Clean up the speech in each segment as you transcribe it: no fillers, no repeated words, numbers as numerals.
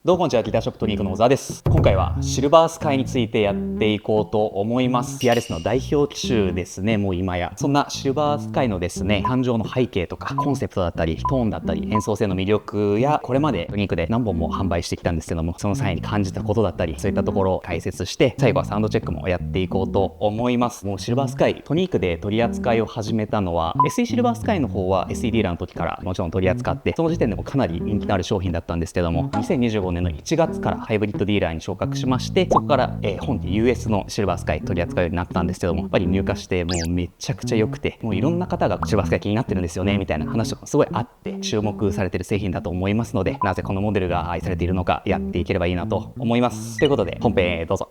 どうもこんにちは、ギターショップトニークの小沢です。今回はシルバースカイについてやっていこうと思います。PRS の代表機種ですね、もう今や。そんなシルバースカイのですね、誕生の背景とか、コンセプトだったり、トーンだったり、演奏性の魅力や、これまでトニークで何本も販売してきたんですけども、その際に感じたことだったり、そういったところを解説して、最後はサウンドチェックもやっていこうと思います。もうシルバースカイ、トニークで取り扱いを始めたのは、SE シルバースカイの方は SE ディーラーの時からもちろん取り扱って、その時点でもかなり人気のある商品だったんですけども、2025年の1月からハイブリッドディーラーに昇格しまして、そこから、本家 US のシルバースカイ取り扱うようになったんですけども、やっぱり入荷してもうめちゃくちゃ良くて、もういろんな方がシルバースカイ気になってるんですよねみたいな話とかもすごいあって注目されてる製品だと思いますので、なぜこのモデルが愛されているのかやっていければいいなと思います。ということで本編へどうぞ。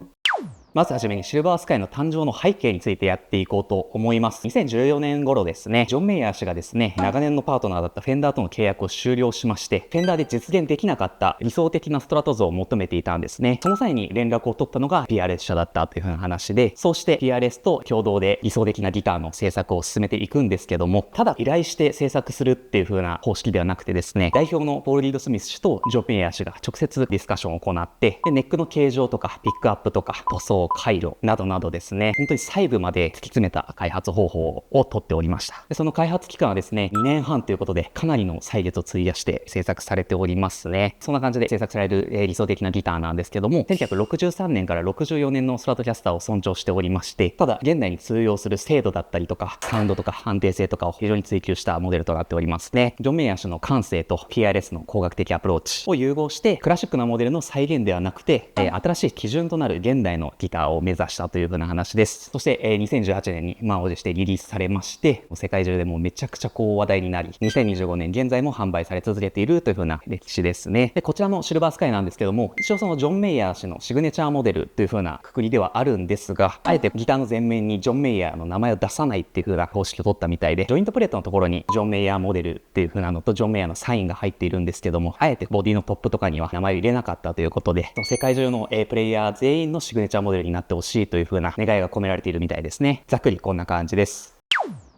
まずはじめにシルバースカイの誕生の背景についてやっていこうと思います。2014年頃ですね、ジョン・メイヤー氏がですね、長年のパートナーだったフェンダーとの契約を終了しまして、フェンダーで実現できなかった理想的なストラト像を求めていたんですね。その際に連絡を取ったのが PRS 社だったという風な話で、そうして PRS と共同で理想的なギターの制作を進めていくんですけども、ただ依頼して制作するっていう風な方式ではなくてですね、代表のポール・リード・スミス氏とジョン・メイヤー氏が直接ディスカッションを行って、でネックの形状とかピックアップとか塗装、回路などなどですね、本当に細部まで突き詰めた開発方法をとっておりました。でその開発期間はですね、2年半ということでかなりの歳月を費やして制作されておりますね。そんな感じで制作される、理想的なギターなんですけども、1963年から64年のストラトキャスターを尊重しておりまして、ただ現代に通用する精度だったりとかサウンドとか安定性とかを非常に追求したモデルとなっておりますね。ジョン・メイヤー氏の感性と PRS の工学的アプローチを融合してクラシックなモデルの再現ではなくて、新しい基準となる現代のギターを目指したというふうな話です。そして、2018年に満を持してリリースされまして、世界中でもめちゃくちゃ話題になり、2025年現在も販売され続けているというふうな歴史ですね。でこちらのシルバースカイなんですけども、一応そのジョン・メイヤー氏のシグネチャーモデルというふうな括りではあるんですが、あえてギターの前面にジョン・メイヤーの名前を出さないっていうふうな方式を取ったみたいで、ジョイントプレートのところにジョン・メイヤーモデルっていうふうなのとジョン・メイヤーのサインが入っているんですけども、あえてボディのトップとかには名前を入れなかったということで、世界中のプレイヤー全員のシグネチャーモデルになってほしいというふうな願いが込められているみたいですね。ざっくりこんな感じです。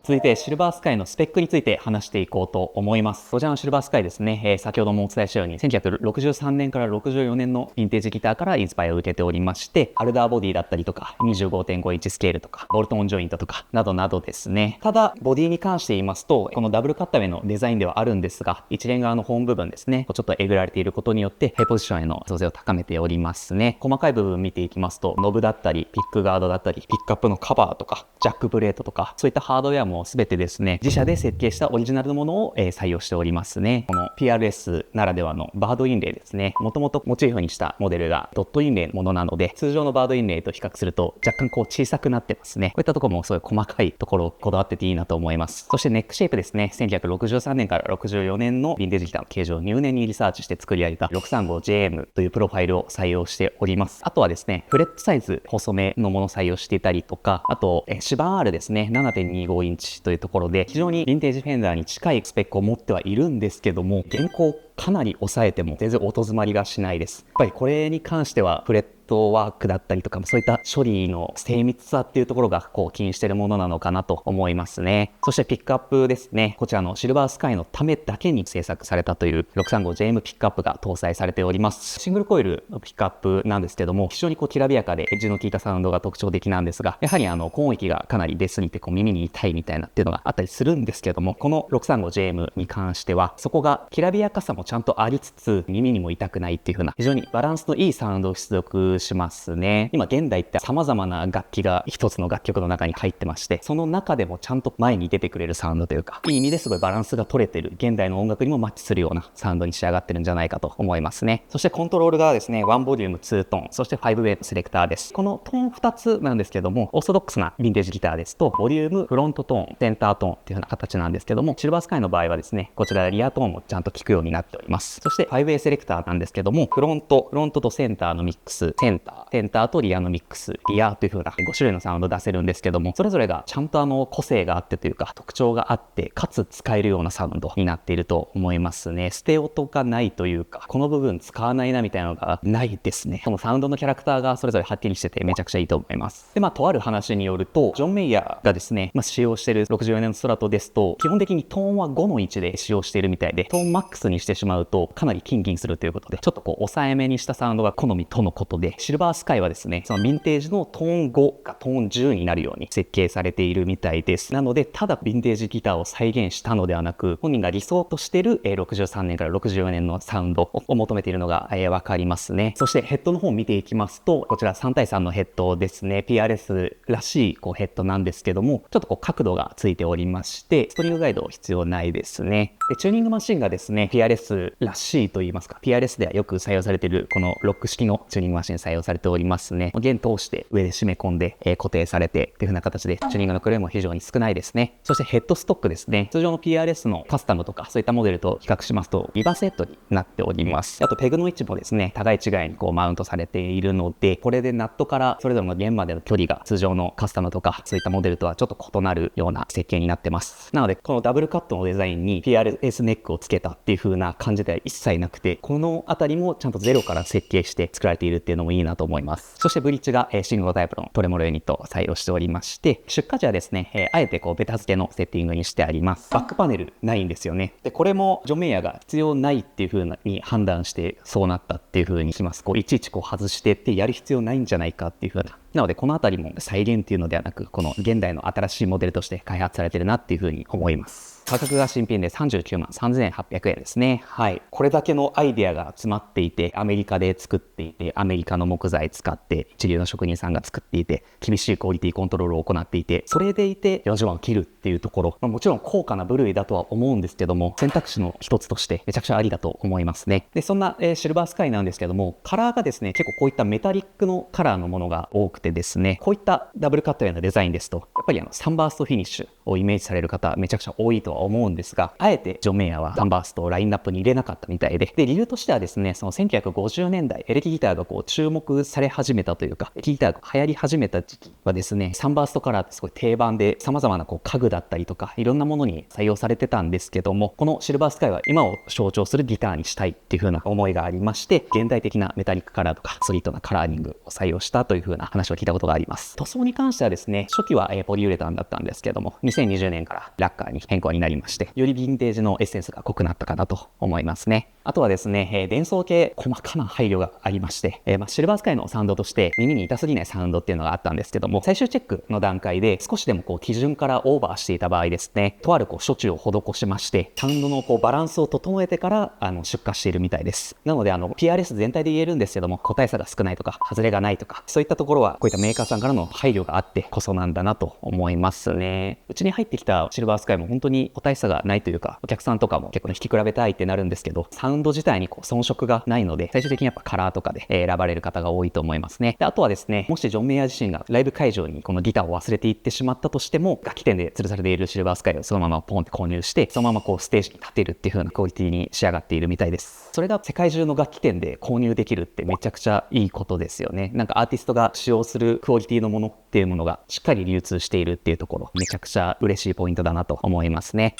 続いてシルバースカイのスペックについて話していこうと思います。こちらのシルバースカイですね、先ほどもお伝えしたように1963年から64年のヴィンテージギターからインスパイアを受けておりまして、アルダーボディだったりとか 25.5 インチスケールとかボルトオンジョイントとかなどなどですね。ただボディに関して言いますと、このダブルカッタウェイのデザインではあるんですが、一連側のホーム部分ですね、ちょっとえぐられていることによってハイポジションへの調整を高めておりますね。細かい部分見ていきますと、ノブだったりピックガードだったりピックアップのカバーとかジャックプレートとか、そういったハードウェアも全てですね、自社で設計したオリジナルのものを、採用しておりますね。この PRS ならではのバードインレイですね。もともとモチーフにしたモデルがドットインレイのものなので、通常のバードインレイと比較すると若干小さくなってますね。こういったところもすごい細かいところをこだわってていいなと思います。そしてネックシェイプですね。1963年から64年のヴィンテージギターの形状を入念にリサーチして作り上げた 635JM というプロファイルを採用しております。あとはですね、フレットサイズ細めのものを採用していたりとか、あと指板 R ですね、7.25 インチというところで非常にヴィンテージフェンダーに近いスペックを持ってはいるんですけども、現行かなり抑えても全然音詰まりがしないです。やっぱりこれに関してはフレットワークだったりとか、そういった処理の精密さっていうところが気にしているものなのかなと思いますね。そしてピックアップですね。こちらのシルバースカイのためだけに制作されたという 635JM ピックアップが搭載されております。シングルコイルのピックアップなんですけども、非常にきらびやかでエッジの効いたサウンドが特徴的なんですが、やはり高音域がかなり出過ぎて耳に痛いみたいなっていうのがあったりするんですけども、この 635JM に関してはそこがきらびやかさもちゃんとありつつ耳にも痛くないっていう風な非常にバランスのいいサウンドを出力しますね。今現代って様々な楽器が一つの楽曲の中に入ってまして、その中でもちゃんと前に出てくれるサウンドというか、いい意味ですごいバランスが取れてる、現代の音楽にもマッチするようなサウンドに仕上がってるんじゃないかと思いますね。そしてコントロールがですね、1ボリューム2トーン、そして5ウェイのセレクターです。このトーン2つなんですけども、オーソドックスなヴィンテージギターですとボリューム、フロントトーン、センタートーンっていう風な形なんですけども、シルバースカイの場合はですね、こちらリアトーンもちゃんと効くようになっております。そして5ウェイセレクターなんですけども、フロントとセンターのミックス、セセンターとリアのミックス、リアという風な5種類のサウンド出せるんですけども、それぞれがちゃんと個性があってというか、特徴があって、かつ使えるようなサウンドになっていると思いますね。捨て音がないというか、この部分使わないなみたいなのがないですね。このサウンドのキャラクターがそれぞれはっきりしててめちゃくちゃいいと思います。で、とある話によると、ジョン・メイヤーがですね、使用している64年のストラトですと、基本的にトーンは5の位置で使用しているみたいで、トーンマックスにしてしまうとかなりキンキンするということで、ちょっと抑えめにしたサウンドが好みとのことで、シルバースカイはですね、そのヴィンテージのトーン5がトーン10になるように設計されているみたいです。なので、ただヴィンテージギターを再現したのではなく、本人が理想としている63年から64年のサウンドを求めているのがわかりますね。そしてヘッドの方を見ていきますと、こちら3対3のヘッドですね。PRS らしいヘッドなんですけども、ちょっと角度がついておりまして、ストリングガイド必要ないですね。で、チューニングマシンがですね、PRS らしいと言いますか、PRS ではよく採用されているこのロック式のチューニングマシン採用されておりますね。弦通して上で締め込んで、固定されてっていう風な形で、チューニングの狂いも非常に少ないですね。そしてヘッドストックですね。通常の PRS のカスタムとかそういったモデルと比較しますと、リバースヘッドになっております。あとペグの位置もですね、互い違いにマウントされているので、これでナットからそれぞれの弦までの距離が通常のカスタムとかそういったモデルとはちょっと異なるような設計になってます。なので、このダブルカットのデザインに PRS ネックをつけたっていう風な感じでは一切なくて、このあたりもちゃんとゼロから設計して作られているっていうのもいいなと思います。そしてブリッジがシングルタイプのトレモロユニットを採用しておりまして、出荷時はですね、あえてベタ付けのセッティングにしてあります。バックパネルないんですよね。で、これもジョン・メイヤーが必要ないっていう風に判断してそうなったっていう風にします。いちいち外してってやる必要ないんじゃないかっていう風な。なのでこのあたりも再現っていうのではなく、この現代の新しいモデルとして開発されてるなっていう風に思います。価格が新品で39万3800円ですね。はい。これだけのアイデアが詰まっていて、アメリカで作っていて、アメリカの木材使って一流の職人さんが作っていて、厳しいクオリティコントロールを行っていて、それでいて40万を切るっていうところ、もちろん高価な部類だとは思うんですけども、選択肢の一つとしてめちゃくちゃありだと思いますね。で、そんな、シルバースカイなんですけども、カラーがですね、結構こういったメタリックのカラーのものが多くてですね、こういったダブルカットへのデザインですと、やっぱりサンバーストフィニッシュをイメージされる方めちゃくちゃ多いとは思うんですが、あえてジョン・メイヤーはサンバーストをラインナップに入れなかったみたいで、理由としてはですね、その1950年代エレキギターが注目され始めたというか、エレキギターが流行り始めた時期はですね、サンバーストカラーってすごい定番で様々な家具だったりとかいろんなものに採用されてたんですけども、このシルバースカイは今を象徴するギターにしたいっていう風な思いがありまして、現代的なメタリックカラーとかソリッドなカラーリングを採用したという風な話を聞いたことがあります。塗装に関してはですね、初期はポリウレタンだったんですけども、2020年からラッカーに変更になりまして、よりヴィンテージのエッセンスが濃くなったかなと思いますね。あとはですね、電装系細かな配慮がありまして、シルバースカイのサウンドとして耳に痛すぎないサウンドっていうのがあったんですけども、最終チェックの段階で少しでも基準からオーバーしていた場合ですね、とある処置を施しまして、サウンドのバランスを整えてから出荷しているみたいです。なのでPRS 全体で言えるんですけども、個体差が少ないとか外れがないとか、そういったところはこういったメーカーさんからの配慮があってこそなんだなと思いますね。うちに入ってきたシルバースカイも本当に個体差がないというか、お客さんとかも結構引き比べたいってなるんですけど、サウンド自体に遜色がないので、最終的にやっぱカラーとかで選ばれる方が多いと思いますね。で、あとはですね、もしジョン・メイヤー自身がライブ会場にこのギターを忘れていってしまったとしても、楽器店で吊るされているシルバースカイをそのままポンって購入して、そのままステージに立てるっていう風なクオリティに仕上がっているみたいです。それが世界中の楽器店で購入できるってめちゃくちゃいいことですよね。なんかアーティストが使用するクオリティのものっていうものがしっかり流通しているっていうところ、めちゃくちゃ嬉しいポイントだなと思いますね。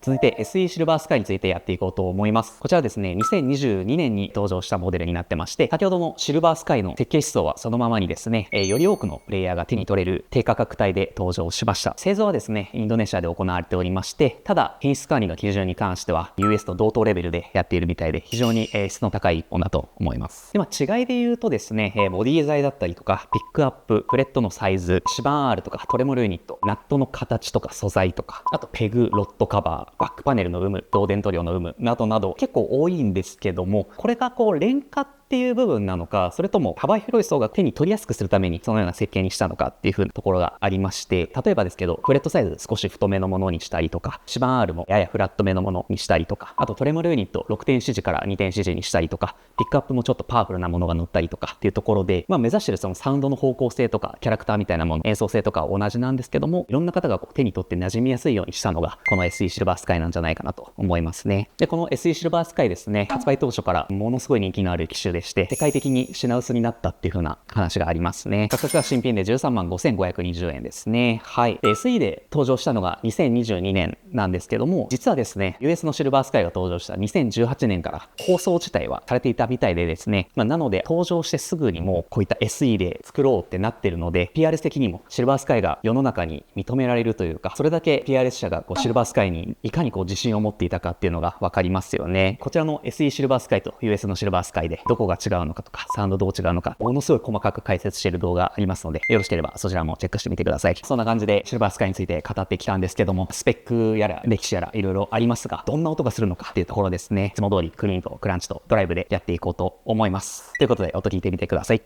続いて SE シルバースカイについてやっていこうと思います。こちらはですね、2022年に登場したモデルになってまして、先ほどのシルバースカイの設計思想はそのままにですね、より多くのプレイヤーが手に取れる低価格帯で登場しました。製造はですね、インドネシアで行われておりまして、ただ品質管理の基準に関しては US と同等レベルでやっているみたいで、非常に質の高い一本だと思います。で、違いで言うとですね、ボディ材だったりとか、ピックアップ、フレットのサイズ、指板 R とかトレモルユニット、ナットの形とか素材とか、あとペグ、ロッドカバー、バックパネルの有無、導電塗料の有無などなど結構多いんですけども、これが廉価っていう部分なのか、それとも幅広い層が手に取りやすくするためにそのような設計にしたのかっていう風なところがありまして、例えばですけどフレットサイズ少し太めのものにしたりとか、指板 R もややフラットめのものにしたりとか、あとトレモルユニット6点指示から2点指示にしたりとか、ピックアップもちょっとパワフルなものが乗ったりとかっていうところで、目指してるそのサウンドの方向性とかキャラクターみたいなもの、演奏性とかは同じなんですけども、いろんな方が手に取って馴染みやすいようにしたのがこの SE シルバースカイなんじゃないかなと思いますね。で、この SE シルバースカイですね、発売当初からものすごい人気のある機種でして、世界的に品薄になったっていう風な話がありますね。価格は新品で13万5520円ですね。はい。SE で登場したのが2022年なんですけども、実はですね、US のシルバースカイが登場した2018年から構想自体はされていたみたいでですね、なので登場してすぐにもうこういった SE で作ろうってなってるので、PRS 的にもシルバースカイが世の中に認められるというか、それだけ PRS 社がシルバースカイにいかに自信を持っていたかっていうのがわかりますよね。こちらの SE シルバースカイと US のシルバースカイでどこが違うのかとか、サウンドどう違うのか、ものすごい細かく解説している動画ありますので、よろしければそちらもチェックしてみてください。そんな感じでシルバースカイについて語ってきたんですけども、スペックやら歴史やらいろいろありますが、どんな音がするのかっていうところですね、いつも通りクリーンとクランチとドライブでやっていこうと思います。ということで音聞いてみてください。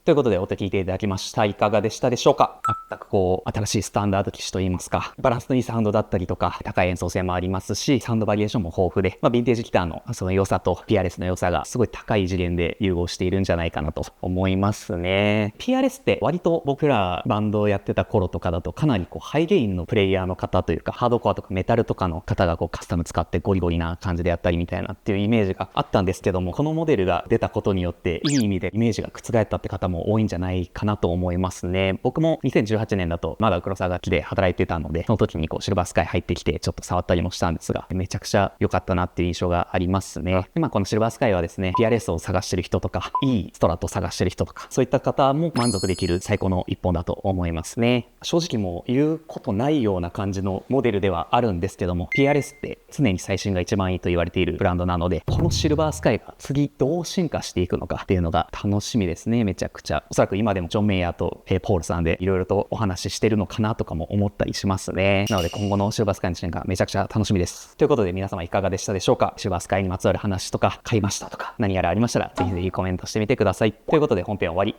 ということで音聞いていただきました。いかがでしたでしょうか？全く新しいスタンダード機種といいますか、バランスのいいサウンドだったりとか、高い演奏性もありますし、サウンドバリエーションも豊富で、ヴィンテージギターのその良さと PRS の良さがすごい高い次元で融合しているんじゃないかなと思いますね。PRS って割と僕らバンドをやってた頃とかだとかなりハイゲインのプレイヤーの方というか、ハードコアとかメタルとかの方がカスタム使ってゴリゴリな感じでやったりみたいなっていうイメージがあったんですけども、このモデルが出たことによっていい意味でイメージが覆ったって方も多いんじゃないかなと思いますね。僕も2018年だとまだ黒沢楽器で働いてたので、その時にシルバースカイ入ってきてちょっと触ったりもしたんですが、めちゃくちゃ良かったなっていう印象がありますね。で、このシルバースカイはですね、PRS を探してる人とか、いいストラトを探してる人とか、そういった方も満足できる最高の一本だと思いますね。正直もう言うことないような感じのモデルではあるんですけども、PRS って常に最新が一番いいと言われているブランドなので、このシルバースカイが次どう進化していくのかっていうのが楽しみですね。めちゃくちゃ。おそらく今でもジョン・メイヤーとポールさんでいろいろとお話ししてるのかなとかも思ったりしますね。なので今後のシルバースカイの1年がめちゃくちゃ楽しみです。ということで皆様いかがでしたでしょうか？シルバースカイにまつわる話とか、買いましたとか何やらありましたらぜひぜひコメントしてみてください。ということで本編終わり。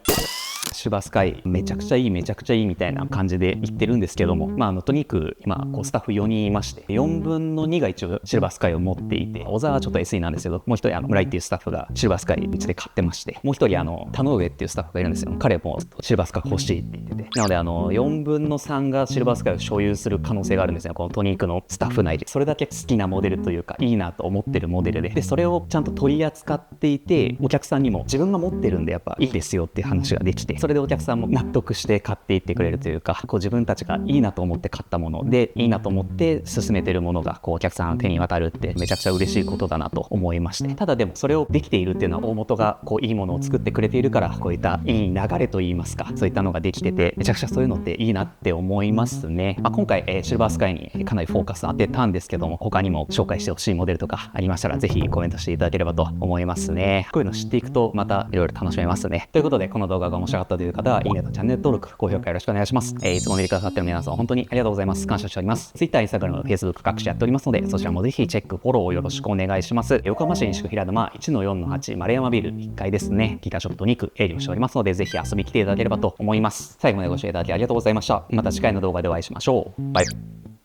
シルバースカイめちゃくちゃいいめちゃくちゃいいみたいな感じで言ってるんですけども、とにかく今スタッフ4人いまして、4分の2が一応シルバースカイを持っていて、小沢はちょっと SE なんですけど、もう一人村井っていうスタッフがシルバースカイうちで買ってまして、もう一人田上っていうスタッフがいるんですよ。彼もシルバースカイ欲しいって言ってて、なので4分の3がシルバースカイを所有する可能性があるんですよ、このトニークのスタッフ内で。それだけ好きなモデルというか、いいなと思ってるモデルで、それをちゃんと取り扱っていて、お客さんにも自分が持ってるんでやっぱいいですよっていう話ができて、それでお客さんも納得して買っていってくれるというか、自分たちがいいなと思って買ったもので、いいなと思って進めてるものがお客さんの手に渡るってめちゃくちゃ嬉しいことだなと思いまして、ただでもそれをできているっていうのは大元がいいものを作ってくれているから、こういったいい流れといいますか、そういったのができてて、めちゃくちゃそういうのっていいなって思いますね。今回、シルバースカイにかなりフォーカス当てたんですけども、他にも紹介してほしいモデルとかありましたらぜひコメントしていただければと思いますね。こういうの知っていくとまたいろいろ楽しめますね。ということでこの動画が面白かったったという方は、いいねとチャンネル登録、高評価よろしくお願いします。いつも見てくださってる皆さん、本当にありがとうございます。感謝しております。Twitter、Instagram、Facebook 各種やっておりますので、そちらもぜひチェック、フォローをよろしくお願いします。横浜市西区平沼 1-4-8 丸山ビル1階ですね。ギターショップと2区営業しておりますので、ぜひ遊びに来ていただければと思います。最後までご視聴いただきありがとうございました。また次回の動画でお会いしましょう。バイバイ。